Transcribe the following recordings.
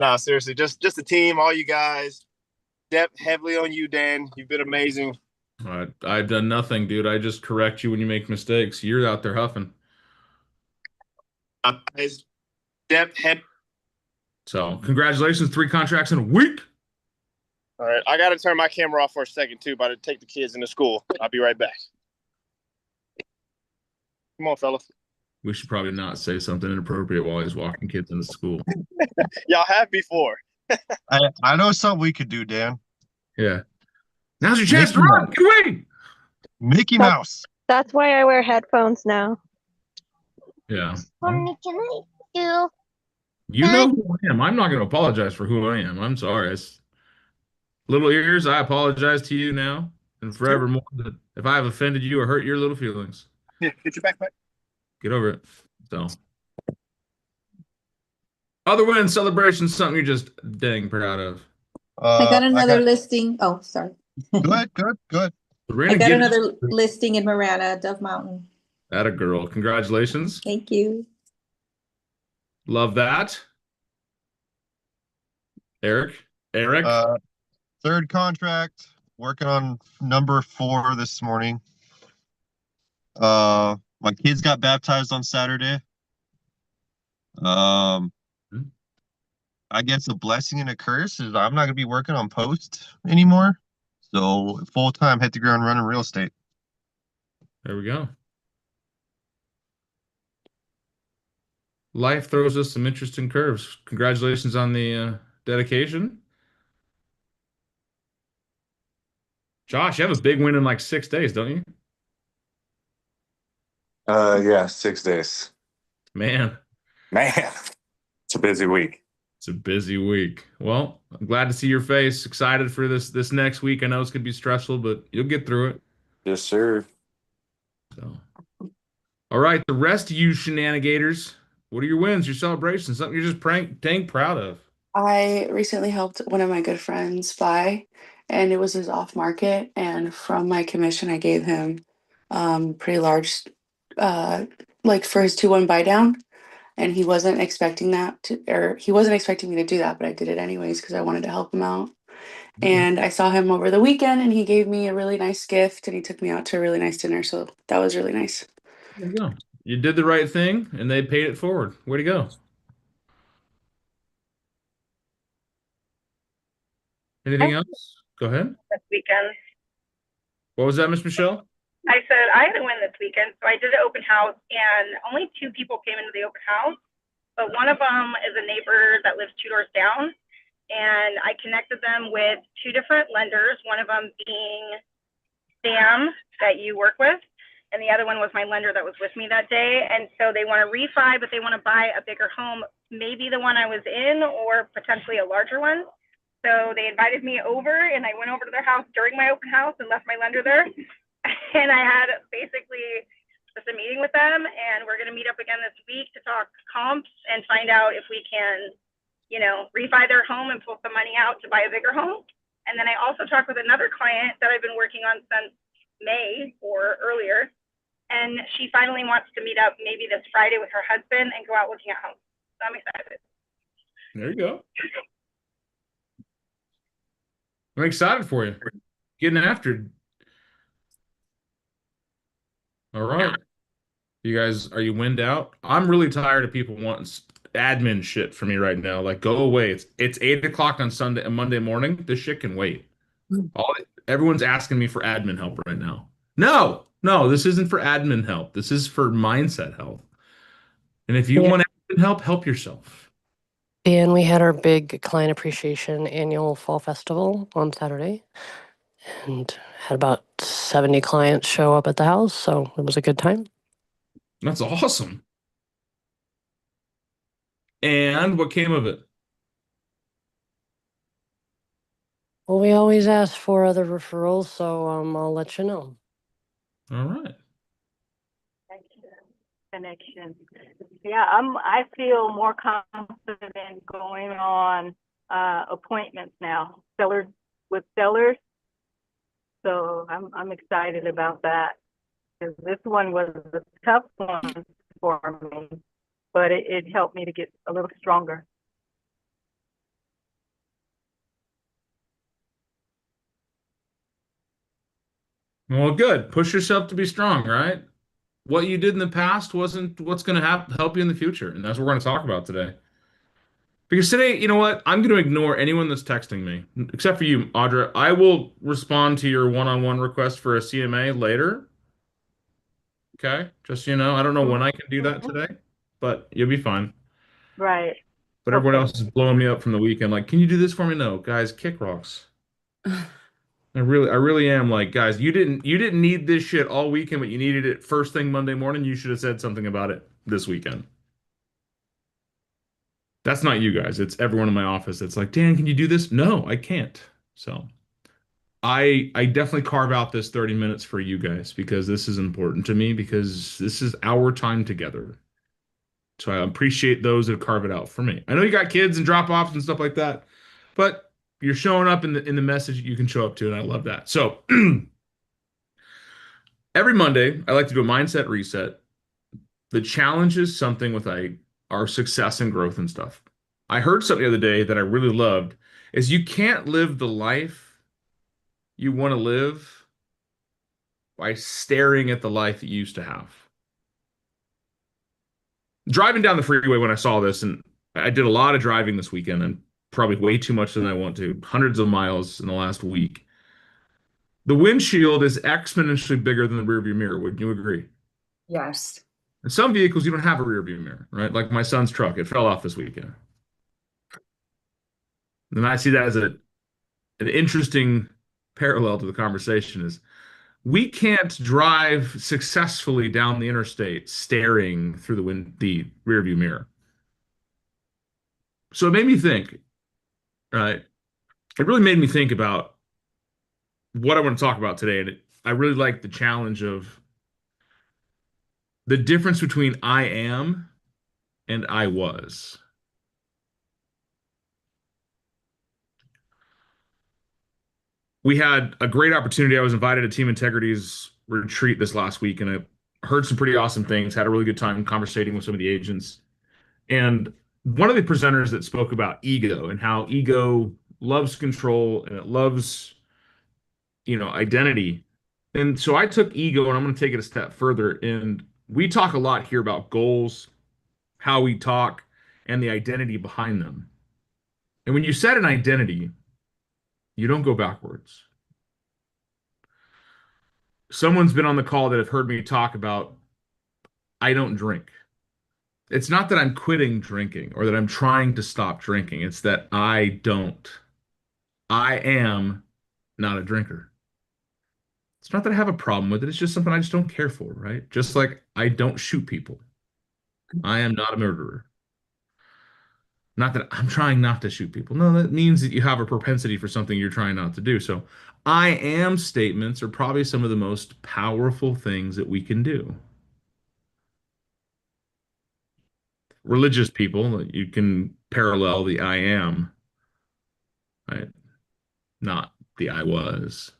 Nah, seriously, just the team, all you guys. Depth heavily on you, Dan. You've been amazing. I've done nothing, dude. I just correct you when you make mistakes. You're out there huffing. Guys, depth heavy. So, congratulations, 3 contracts in a week. All right, I got to turn my camera off for a second too. About to take the kids into school. I'll be right back. Come on, fellas. We should probably not say something inappropriate while he's walking kids into school. Y'all have before. I know something we could do, Dan. Yeah. Now's your chance to Mickey run. Mouse. Get away. Mickey That's, Mouse. that's why I wear headphones now. Yeah. Mommy, can I do? You know who I am. I'm not going to apologize for who I am. I'm sorry. Little ears, I apologize to you now and forevermore that if I have offended you or hurt your little feelings. Get your backpack. Get over it. So, other win celebrations, something you're just dang proud of. I got another listing. Oh, sorry. Good. Serena, I got get another listing in Marana, Dove Mountain. that a girl. Congratulations. Thank you. Love that. Eric. Third contract, working on number 4 this morning. My kids got baptized on Saturday. I guess a blessing and a curse is I'm not gonna be working on post anymore. So full-time hit the ground running real estate. There we go. Life throws us some interesting curves. Congratulations on the dedication. Josh, you have a big win in like 6 days, don't you? Yeah, 6 days. Man, It's a busy week. it's a busy week. Well, I'm glad to see your face. Excited for this next week. I know it's gonna be stressful, but you'll get through it. Yes, sir. So, all right, the rest of you shenanigators, what are your wins, your celebrations, something you're just dang proud of? I recently helped one of my good friends buy, and it was his off market. And from my commission, I gave him pretty large, uh, like for his 2-1 buy down. And he wasn't expecting or he wasn't expecting me to do that, but I did it anyways because I wanted to help him out. And I saw him over the weekend, and he gave me a really nice gift, and he took me out to a really nice dinner. So that was really nice. There you go. You did the right thing, and they paid it forward. Way to go. Anything else? Go ahead. This weekend. What was that, Miss Michelle? I said I had a win this weekend, so I did an open house, and only 2 people came into the open house, but one of them is a neighbor that lives 2 doors down, and I connected them with 2 different lenders, one of them being Sam that you work with, and the other one was my lender that was with me that day. And so they want to refi, but they want to buy a bigger home, maybe the one I was in or potentially a larger one. So they invited me over, and I went over to their house during my open house and left my lender there. And I had basically just a meeting with them, and we're going to meet up again this week to talk comps and find out if we can, refi their home and pull some money out to buy a bigger home. And then I also talked with another client that I've been working on since May or earlier, and she finally wants to meet up maybe this Friday with her husband and go out looking at homes. So I'm excited. There you go. I'm excited for you. Getting after it. All right. You guys, are you wind out? I'm really tired of people wanting admin shit from me right now. Like, go away. It's 8 o'clock on Sunday and Monday morning. This shit can wait. Everyone's asking me for admin help right now. No, this isn't for admin help. This is for mindset help. And if you want admin help, help yourself. And we had our big client appreciation annual fall festival on Saturday and had about 70 clients show up at the house. So it was a good time. That's awesome. And what came of it? Well, we always ask for other referrals, so I'll let you know. All right. Connection. Yeah, I feel more confident going on appointments now, sellers with sellers. So I'm excited about that. Because this one was a tough one for me, but it helped me to get a little stronger. Well, good. Push yourself to be strong, right? What you did in the past wasn't what's going to help you in the future, and that's what we're going to talk about today. Because today, you know what? I'm going to ignore anyone that's texting me, except for you, Audra. I will respond to your one-on-one request for a CMA later. Okay? Just so you know, I don't know when I can do that today, but you'll be fine. Right. But everyone Okay. else is blowing me up from the weekend. Like, can you do this for me? No, guys, kick rocks. I really am like, guys, you didn't need this shit all weekend, but you needed it first thing Monday morning. You should have said something about it this weekend. That's not you guys. It's everyone in my office that's like, Dan, can you do this? No, I can't. So I definitely carve out this 30 minutes for you guys because this is important to me because this is our time together. So I appreciate those that carve it out for me. I know you got kids and drop-offs and stuff like that, but you're showing up in the message you can show up to, and I love that. So every Monday, I like to do a mindset reset. The challenge is something with our success and growth and stuff. I heard something the other day that I really loved is you can't live the life you want to live by staring at the life you used to have. Driving down the freeway when I saw this, and I did a lot of driving this weekend and probably way too much than I want to, hundreds of miles in the last week. The windshield is exponentially bigger than the rearview mirror. Wouldn't you agree? Yes. In some vehicles, you don't have a rear view mirror, right? Like my son's truck, it fell off this weekend. And I see that as an interesting parallel to the conversation is we can't drive successfully down the interstate staring through the rear view mirror. So it made me think, right? It really made me think about what I want to talk about today. And I really like the challenge of the difference between I am and I was. We had a great opportunity. I was invited to Team Integrity's retreat this last week, and I heard some pretty awesome things, had a really good time conversating with some of the agents. And one of the presenters that spoke about ego and how ego loves control and it loves, identity. And so I took ego and I'm going to take it a step further. And we talk a lot here about goals, how we talk, and the identity behind them. And when you set an identity, you don't go backwards. Someone's been on the call that have heard me talk about I don't drink. It's not that I'm quitting drinking or that I'm trying to stop drinking. It's that I don't. I am not a drinker. It's not that I have a problem with it. It's just something I just don't care for, right? Just like I don't shoot people. I am not a murderer. Not that I'm trying not to shoot people. No, that means that you have a propensity for something you're trying not to do. So I am statements are probably some of the most powerful things that we can do. Religious people, you can parallel the I am, right? Not the I was.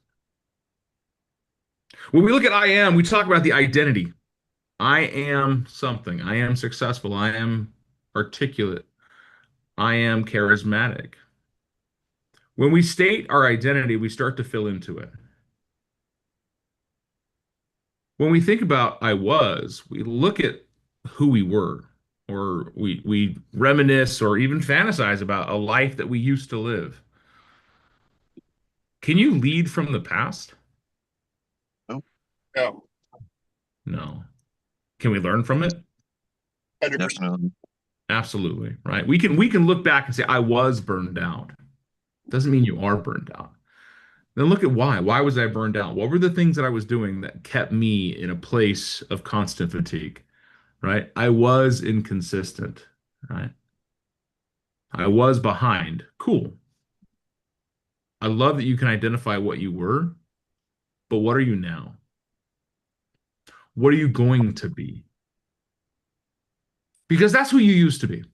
When we look at I am, we talk about the identity. I am something. I am successful. I am articulate. I am charismatic. When we state our identity, we start to fill into it. When we think about I was, we look at who we were, or we reminisce or even fantasize about a life that we used to live. Can you lead from the past? No, No. Can we learn from it? 100%. Definitely. Absolutely, right? We can look back and say I was burned out. Doesn't mean you are burned out. Then look at why. Why was I burned out? What were the things that I was doing that kept me in a place of constant fatigue? Right? I was inconsistent, right? I was behind. Cool. I love that you can identify what you were, but what are you now? What are you going to be? Because that's who you used to be.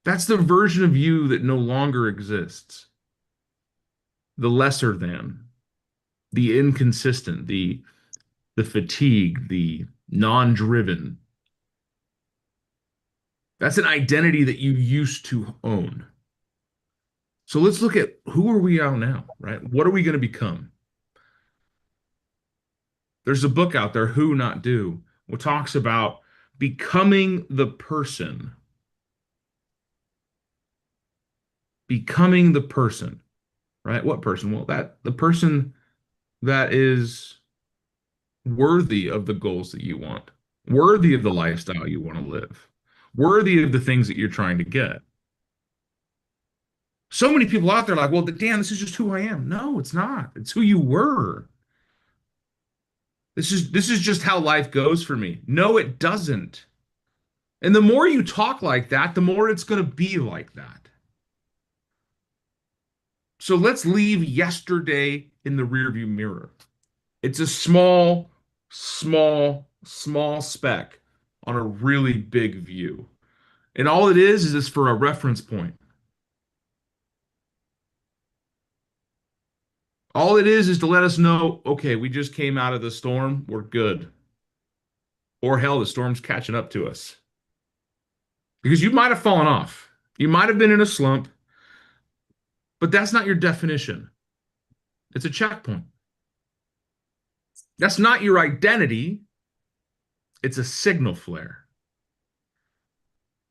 That's the version of you that no longer exists. The lesser than, the inconsistent, the fatigue, the non-driven. That's an identity that you used to own. So let's look at who are we out now, right? What are we going to become? There's a book out there, Who Not Do, which talks about becoming the person. Becoming the person, right? What person? Well, the person that is worthy of the goals that you want, worthy of the lifestyle you want to live, worthy of the things that you're trying to get. So many people out there are like, well, Dan, this is just who I am. No, it's not. It's who you were. This is just how life goes for me. No, it doesn't. And the more you talk like that, the more it's going to be like that. So let's leave yesterday in the rearview mirror. It's a small speck on a really big view. And all it is for a reference point. All it is to let us know, okay, we just came out of the storm, we're good. Or hell, the storm's catching up to us. Because you might have fallen off. You might have been in a slump, but that's not your definition. It's a checkpoint. That's not your identity. It's a signal flare.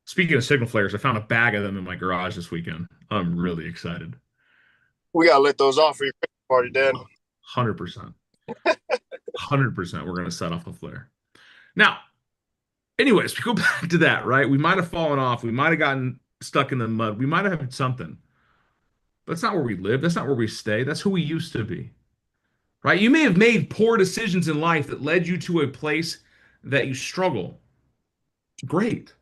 Speaking of signal flares, I found a bag of them in my garage this weekend. I'm really excited. We gotta let those off for your Christmas party, Dan. 100%. 100% we're going to set off a flare. Now, anyways, we go back to that, right? We might have fallen off. We might have gotten stuck in the mud. We might have had something. But that's not where we live. That's not where we stay. That's who we used to be, right? You may have made poor decisions in life that led you to a place that you struggle. Great.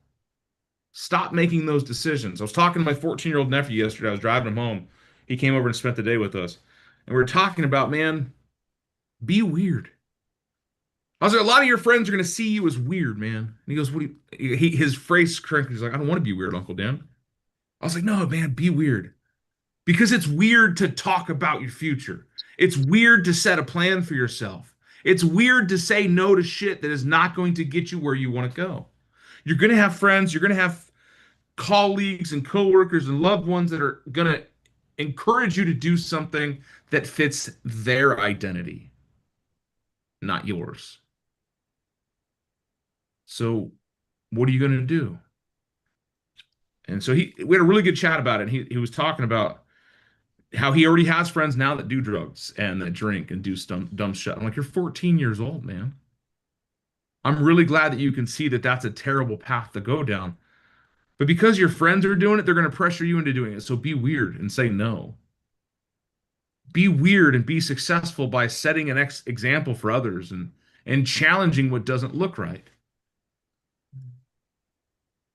Stop making those decisions. I was talking to my 14-year-old nephew yesterday. I was driving him home. He came over and spent the day with us. And we were talking about, man, be weird. I was like, a lot of your friends are going to see you as weird, man. And he goes, what do you, his phrase cranked. He's like, I don't want to be weird, Uncle Dan. I was like, no, man, be weird. Because it's weird to talk about your future. It's weird to set a plan for yourself. It's weird to say no to shit that is not going to get you where you want to go. You're going to have friends. You're going to have colleagues and coworkers and loved ones that are going to encourage you to do something that fits their identity, not yours. So what are you going to do? And so we had a really good chat about it. He was talking about how he already has friends now that do drugs and that drink and do dumb shit. I'm like, you're 14 years old, man. I'm really glad that you can see that that's a terrible path to go down. But because your friends are doing it, they're going to pressure you into doing it. So be weird and say no. Be weird and be successful by setting an example for others and challenging what doesn't look right.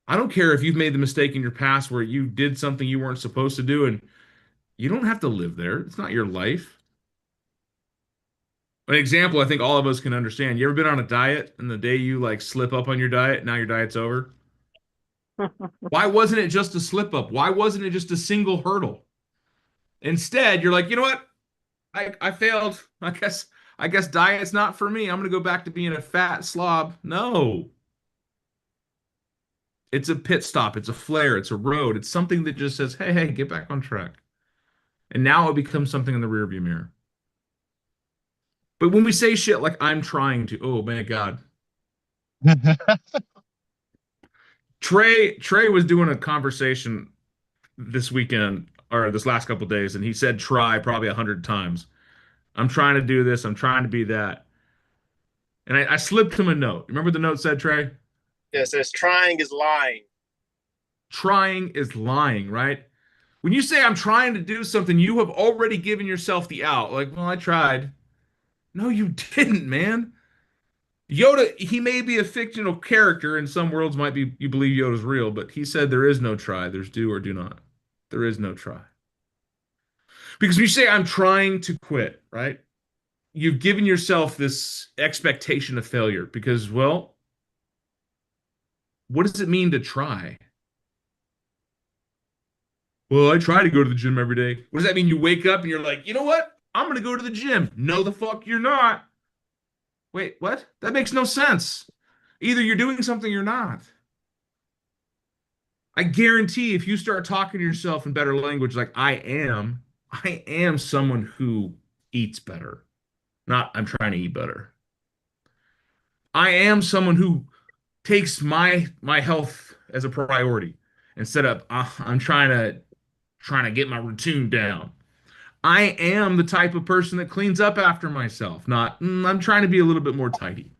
I don't care if you've made the mistake in your past where you did something you weren't supposed to do, and you don't have to live there. It's not your life. An example I think all of us can understand. You ever been on a diet and the day you like slip up on your diet, now your diet's over? Why wasn't it just a slip up? Why wasn't it just a single hurdle? Instead, you're like, you know what? I failed. I guess diet's not for me. I'm going to go back to being a fat slob. No. It's a pit stop. It's a flare. It's a road. It's something that just says, hey, get back on track. And now it becomes something in the rearview mirror. But when we say shit like I'm trying to, oh my God. Trey was doing a conversation this weekend or this last couple of days, and he said try probably 100 times. I'm trying to do this. I'm trying to be that. And I slipped him a note. Remember the note said, Trey? Yeah, it says trying is lying. Trying is lying, right? When you say I'm trying to do something, you have already given yourself the out. Like, well, I tried. No, you didn't, man. Yoda, he may be a fictional character. In some worlds might be you believe Yoda's real, but he said there is no try. There's do or do not. There is no try. Because when you say I'm trying to quit, right? You've given yourself this expectation of failure because, well, what does it mean to try? Well, I try to go to the gym every day. What does that mean? You wake up and you're like, you know what? I'm going to go to the gym. No, the fuck you're not. Wait, what? That makes no sense. Either you're doing something or you're not. I guarantee if you start talking to yourself in better language like I am someone who eats better. Not I'm trying to eat better. I am someone who takes my health as a priority instead of I'm trying to get my routine down. I am the type of person that cleans up after myself, not I'm trying to be a little bit more tidy.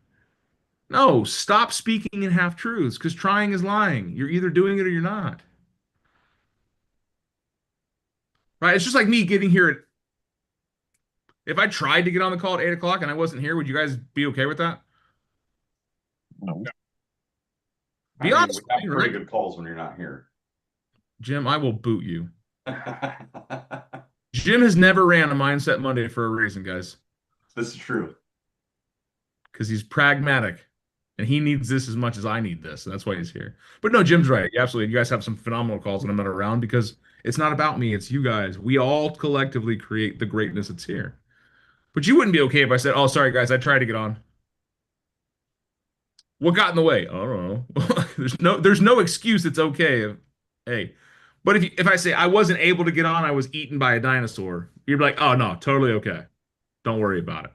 No, stop speaking in half truths because trying is lying. You're either doing it or you're not. Right? It's just like me getting here at, if I tried to get on the call at 8 o'clock and I wasn't here, would you guys be okay with that? No. Be honest we have with me, pretty right? good calls when you're not here. Jim, I will boot you. Jim has never ran a Mindset Monday for a reason, guys, This is true. because he's pragmatic and he needs this as much as I need this. And that's why he's here. But no, Jim's right. Absolutely. You guys have some phenomenal calls when I'm not around because it's not about me. It's you guys. We all collectively create the greatness that's here. But you wouldn't be okay if I said, oh, sorry, guys, I tried to get on. What got in the way? I don't know. there's no excuse. It's okay. Hey, but if I say I wasn't able to get on, I was eaten by a dinosaur, you'd be like, oh no, totally okay. Don't worry about it.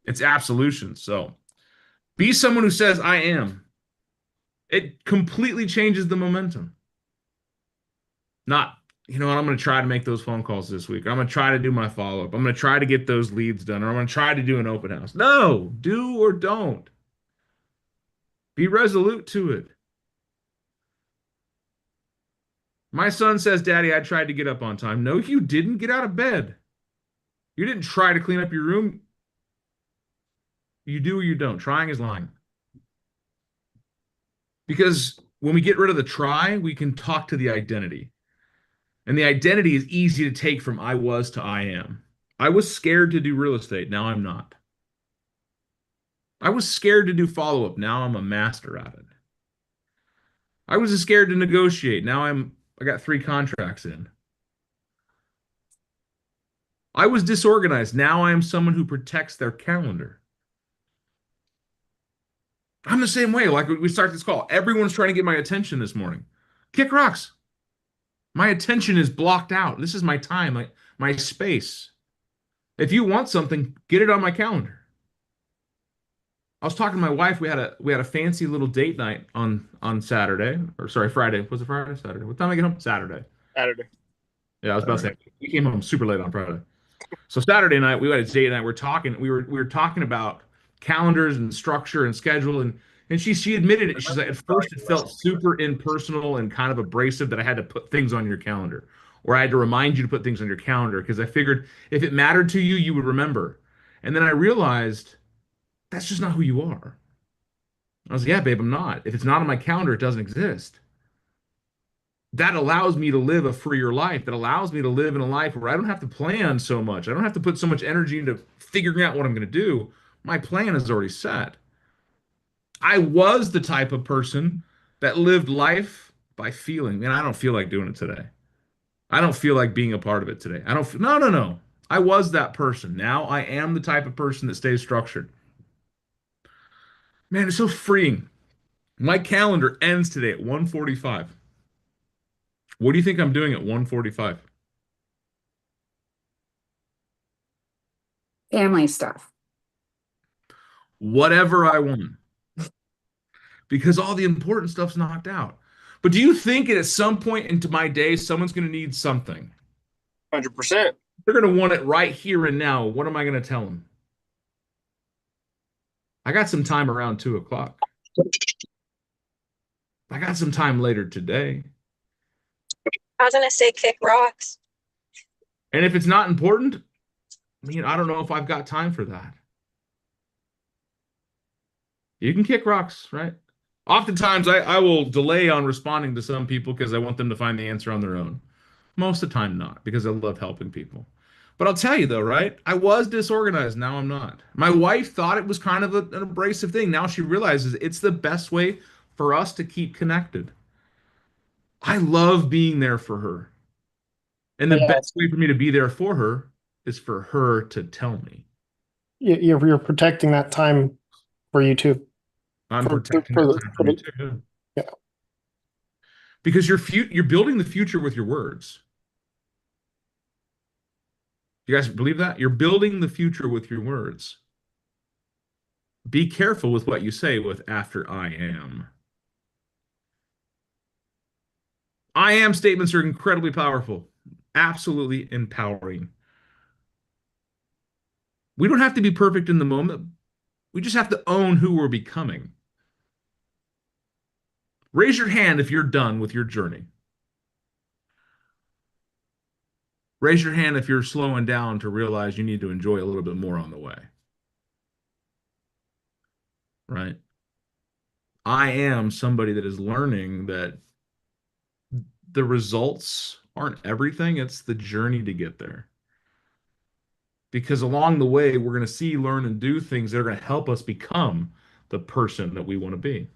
It's absolution. So be someone who says I am. It completely changes the momentum. Not, you know what, I'm going to try to make those phone calls this week. I'm going to try to do my follow-up. I'm going to try to get those leads done, or I'm going to try to do an open house. No, do or don't. Be resolute to it. My son says, Daddy, I tried to get up on time. No, you didn't. Get out of bed. You didn't try to clean up your room. You do or you don't. Trying is lying. Because when we get rid of the try, we can talk to the identity. And the identity is easy to take from I was to I am. I was scared to do real estate. Now I'm not. I was scared to do follow-up. Now I'm a master at it. I was scared to negotiate. Now I got 3 contracts in. I was disorganized. Now I am someone who protects their calendar. I'm the same way. Like we start this call, everyone's trying to get my attention this morning. Kick rocks. My attention is blocked out. This is my time, my space. If you want something, get it on my calendar. I was talking to my wife. We had a fancy little date night on Saturday, or sorry, Friday. Was it Friday? Saturday. What time did I get home? Saturday. Saturday. Yeah, I was about to say we came home super late on Friday. So Saturday night we had a date night. We're talking. We were talking about calendars and structure and schedule, and she admitted it. She's like, at first it felt super impersonal and kind of abrasive that I had to put things on your calendar, or I had to remind you to put things on your calendar because I figured if it mattered to you, you would remember. And then I realized that's just not who you are. I was like, yeah, babe, I'm not. If it's not on my calendar, it doesn't exist. That allows me to live a freer life. That allows me to live in a life where I don't have to plan so much. I don't have to put so much energy into figuring out what I'm going to do. My plan is already set. I was the type of person that lived life by feeling. Man, I don't feel like doing it today. I don't feel like being a part of it today. I don't feel, no. I was that person. Now I am the type of person that stays structured. Man, it's so freeing. My calendar ends today at 1:45. What do you think I'm doing at 1:45? Family stuff. Whatever I want. Because all the important stuff's knocked out. But do you think at some point into my day, someone's going to need something? 100%. They're going to want it right here and now. What am I going to tell them? I got some time around 2 o'clock. I got some time later today. I was gonna say kick rocks. And if it's not important, I mean, I don't know if I've got time for that. You can kick rocks, right? Oftentimes, I will delay on responding to some people because I want them to find the answer on their own. Most of the time, not, because I love helping people. But I'll tell you, though, right? I was disorganized. Now I'm not. My wife thought it was kind of an abrasive thing. Now she realizes it's the best way for us to keep connected. I love being there for her. And the best way for me to be there for her is for her to tell me. You're protecting that time for you too. I'm protecting that time for me too. Yeah. Because you're building the future with your words. You guys believe that? You're building the future with your words. be careful with what you say with after I am. I am statements are incredibly powerful, absolutely empowering. We don't have to be perfect in the moment. We just have to own who we're becoming. Raise your hand if you're done with your journey. Raise your hand if you're slowing down to realize you need to enjoy a little bit more on the way. Right? I am somebody that is learning that the results aren't everything, it's the journey to get there. Because along the way, we're going to see, learn, and do things that are going to help us become the person that we want to be.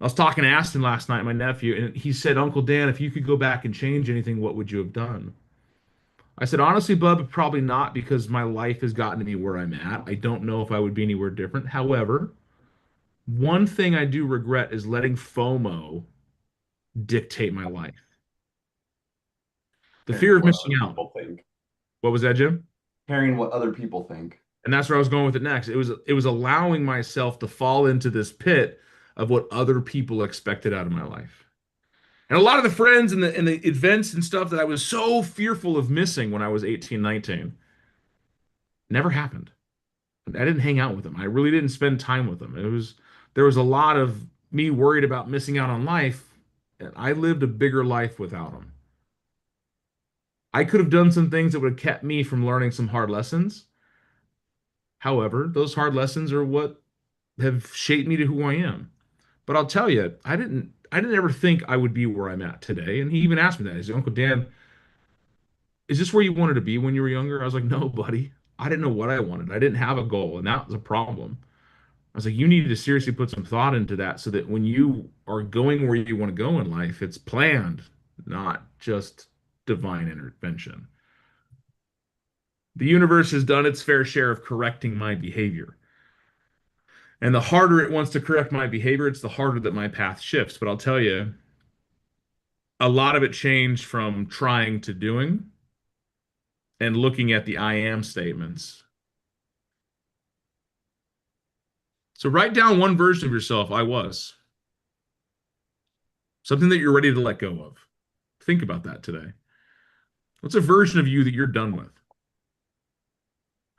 I was talking to Aston last night, my nephew, and he said, Uncle Dan, if you could go back and change anything, what would you have done? I said, honestly, Bub, probably not, because my life has gotten to me where I'm at. I don't know if I would be anywhere different. However, one thing I do regret is letting FOMO dictate my life. The fear of missing out. What was that, Jim? Caring what other people think. And that's where I was going with it next. It was allowing myself to fall into this pit of what other people expected out of my life. And a lot of the friends and the events and stuff that I was so fearful of missing when I was 18, 19 never happened. I didn't hang out with them. I really didn't spend time with them. There was a lot of me worried about missing out on life, and I lived a bigger life without them. I could have done some things that would have kept me from learning some hard lessons. However, those hard lessons are what have shaped me to who I am. But I'll tell you, I didn't ever think I would be where I'm at today. And he even asked me that. He said, Uncle Dan, is this where you wanted to be when you were younger? I was like, no, buddy. I didn't know what I wanted. I didn't have a goal, and that was a problem. I was like, you need to seriously put some thought into that so that when you are going where you want to go in life, it's planned, not just divine intervention. The universe has done its fair share of correcting my behavior. And the harder it wants to correct my behavior, it's the harder that my path shifts. But I'll tell you, a lot of it changed from trying to doing and looking at the I am statements. So write down one version of yourself, I was. Something that you're ready to let go of. Think about that today. What's a version of you that you're done with?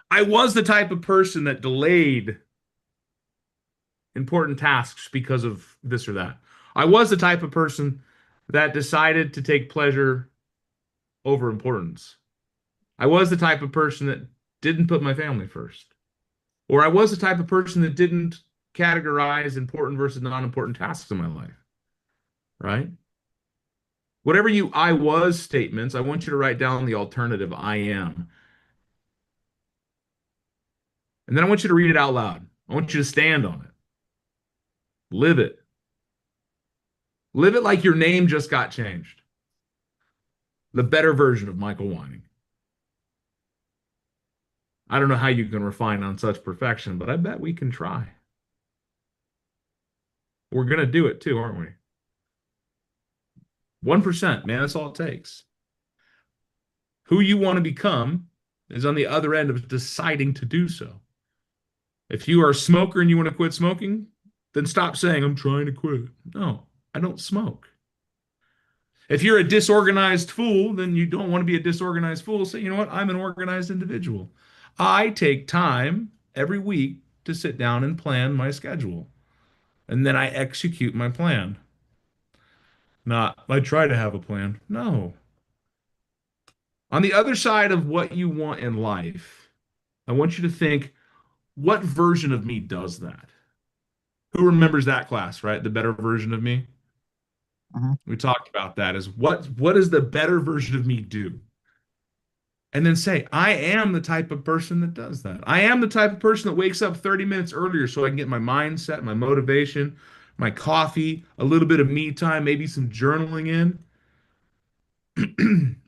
I was the type of person that delayed important tasks because of this or that. I was the type of person that decided to take pleasure over importance. I was the type of person that didn't put my family first. Or I was the type of person that didn't categorize important versus non-important tasks in my life. Right? Whatever you I was statements, I want you to write down the alternative I am. And then I want you to read it out loud. I want you to stand on it. Live it. Live it like your name just got changed. The better version of Michael Whining. I don't know how you can refine on such perfection, but I bet we can try. We're going to do it too, aren't we? 1%, man, that's all it takes. Who you want to become is on the other end of deciding to do so. If you are a smoker and you want to quit smoking, then stop saying, I'm trying to quit. No, I don't smoke. If you're a disorganized fool, then you don't want to be a disorganized fool. Say, you know what? I'm an organized individual. I take time every week to sit down and plan my schedule. And then I execute my plan. Not, I try to have a plan. No. On the other side of what you want in life, I want you to think, what version of me does that? Who remembers that class, right? The better version of me? Mhm. We talked about that as what does the better version of me do? And then say, I am the type of person that does that. I am the type of person that wakes up 30 minutes earlier so I can get my mindset, my motivation, my coffee, a little bit of me time, maybe some journaling in.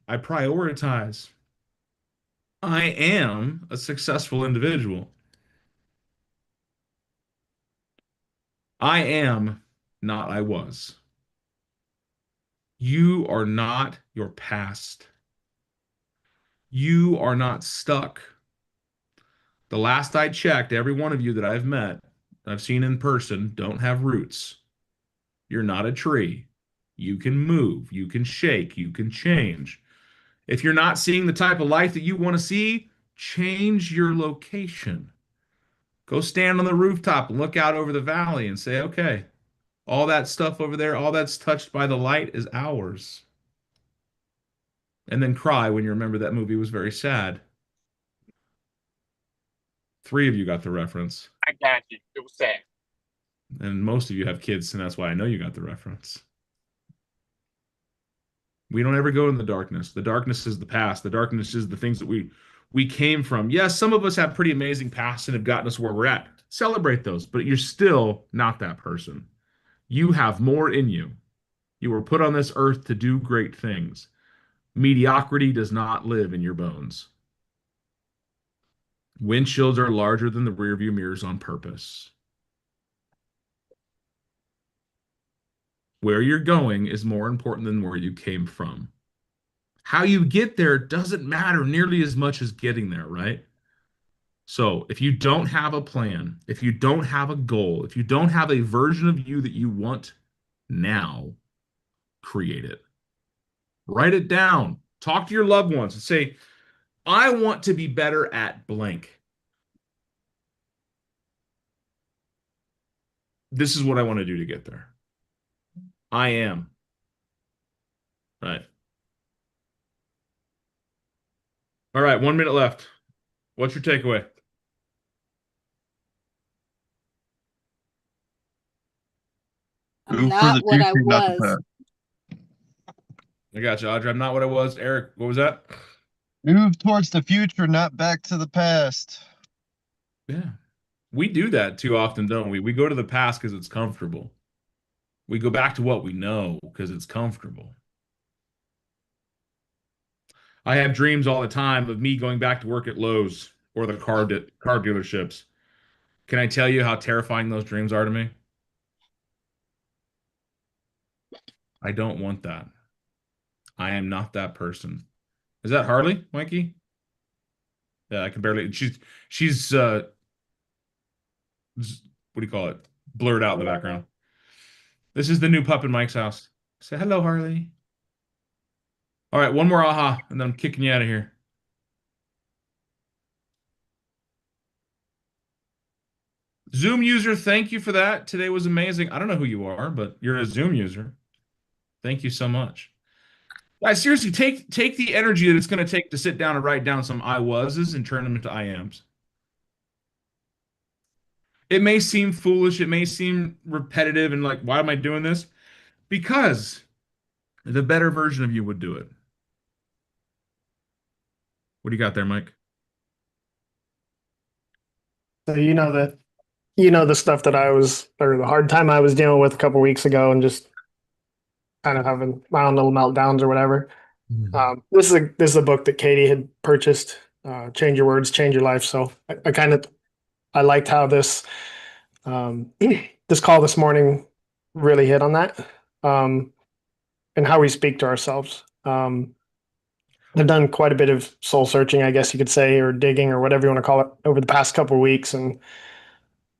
I prioritize. I am a successful individual. I am, not I was. You are not your past. You are not stuck. The last I checked, every one of you that I've met, I've seen in person, don't have roots. You're not a tree. You can move, you can shake, you can change. If you're not seeing the type of life that you want to see, change your location. Go stand on the rooftop and look out over the valley and say, okay, all that stuff over there, all that's touched by the light is ours. And then cry when you remember that movie was very sad. 3 of you got the reference. I got you. It was sad. And most of you have kids, and that's why I know you got the reference. We don't ever go in the darkness. The darkness is the past. The darkness is the things that we came from. Yes, some of us have pretty amazing pasts and have gotten us where we're at. Celebrate those, but you're still not that person. You have more in you. You were put on this earth to do great things. Mediocrity does not live in your bones. Windshields are larger than the rearview mirrors on purpose. Where you're going is more important than where you came from. How you get there doesn't matter nearly as much as getting there, right? So if you don't have a plan, if you don't have a goal, if you don't have a version of you that you want now, create it. Write it down. Talk to your loved ones and say, I want to be better at blank. This is what I want to do to get there. I am. Right. All right, 1 minute left. What's your takeaway? Move for Not the what I future, not the was. past. I got you, Audrey. I'm not what I was. Eric, what was that? Move towards the future, not back to the past. Yeah. We do that too often, don't we? We go to the past because it's comfortable. We go back to what we know because it's comfortable. I have dreams all the time of me going back to work at Lowe's or the car dealerships. Can I tell you how terrifying those dreams are to me? I don't want that. I am not that person. Is that Harley, Mikey? Yeah, I can barely. She's what do you call it? Blurred out in the background. This is the new pup in Mike's house. Say hello, Harley. All right, one more aha, and then I'm kicking you out of here. Zoom user, thank you for that. Today was amazing. I don't know who you are, but you're a Zoom user. Thank you so much. Guys, seriously, take the energy that it's going to take to sit down and write down some I was's and turn them into I ams. It may seem foolish. It may seem repetitive and like, why am I doing this? Because the better version of you would do it. What do you got there, Mike? So the stuff that I was, or the hard time I was dealing with a couple weeks ago, and just kind of having my own little meltdowns or whatever. This is a book that Katie had purchased. Change Your Words, Change Your Life. So I liked how this this call this morning really hit on that, and how we speak to ourselves. I've done quite a bit of soul searching, I guess you could say, or digging, or whatever you want to call it, over the past couple of weeks, and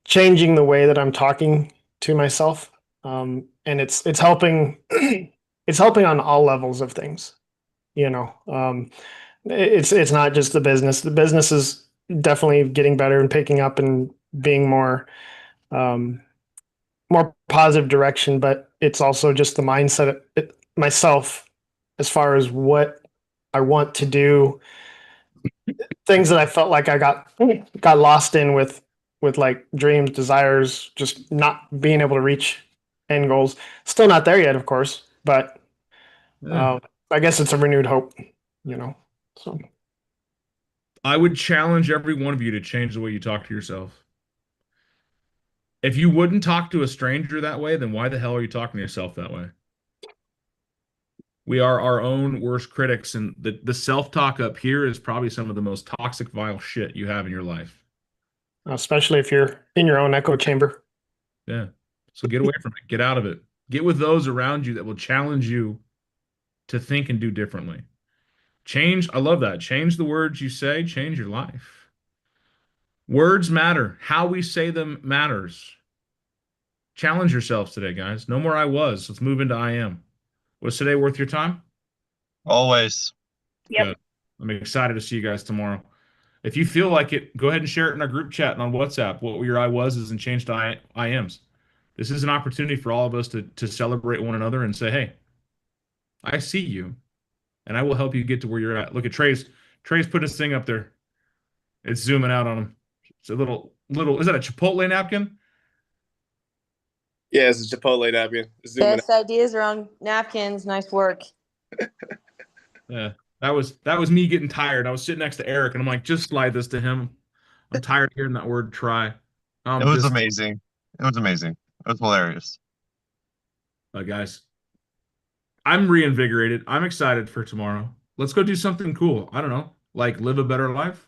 changing the way that I'm talking to myself. And it's helping. It's helping on all levels of things. It's not just the business. The business is definitely getting better and picking up and being more positive direction, but it's also just the mindset myself, as far as what I want to do, things that I felt like I got lost in with like dreams, desires, just not being able to reach end goals. Still not there yet, of course, but I guess it's a renewed hope, so. I would challenge every one of you to change the way you talk to yourself. If you wouldn't talk to a stranger that way, then why the hell are you talking to yourself that way? We are our own worst critics, and the self-talk up here is probably some of the most toxic, vile shit you have in your life. Especially if you're in your own echo chamber. Yeah. So get away from it. Get out of it. Get with those around you that will challenge you to think and do differently. Change. I love that. Change the words you say. Change your life. Words matter. How we say them matters. Challenge yourselves today, guys. No more I was. Let's move into I am. Was today worth your time? Always. Yep. Good. I'm excited to see you guys tomorrow. If you feel like it, go ahead and share it in our group chat and on WhatsApp. What your I was is and change to I am's. This is an opportunity for all of us to celebrate one another and say, hey, I see you, and I will help you get to where you're at. Look at Trey's. Trey's put his thing up there. It's zooming out on him. It's a little. Is that a Chipotle napkin? Yeah, it's a Chipotle napkin. Zooming Best ideas are on napkins. Nice work. Yeah, that was me getting tired. I was sitting next to Eric, and I'm like, just slide this to him. I'm tired of hearing that word try. It was amazing. It was amazing. It was hilarious. Guys, I'm reinvigorated. I'm excited for tomorrow. Let's go do something cool. I don't know, like live a better life.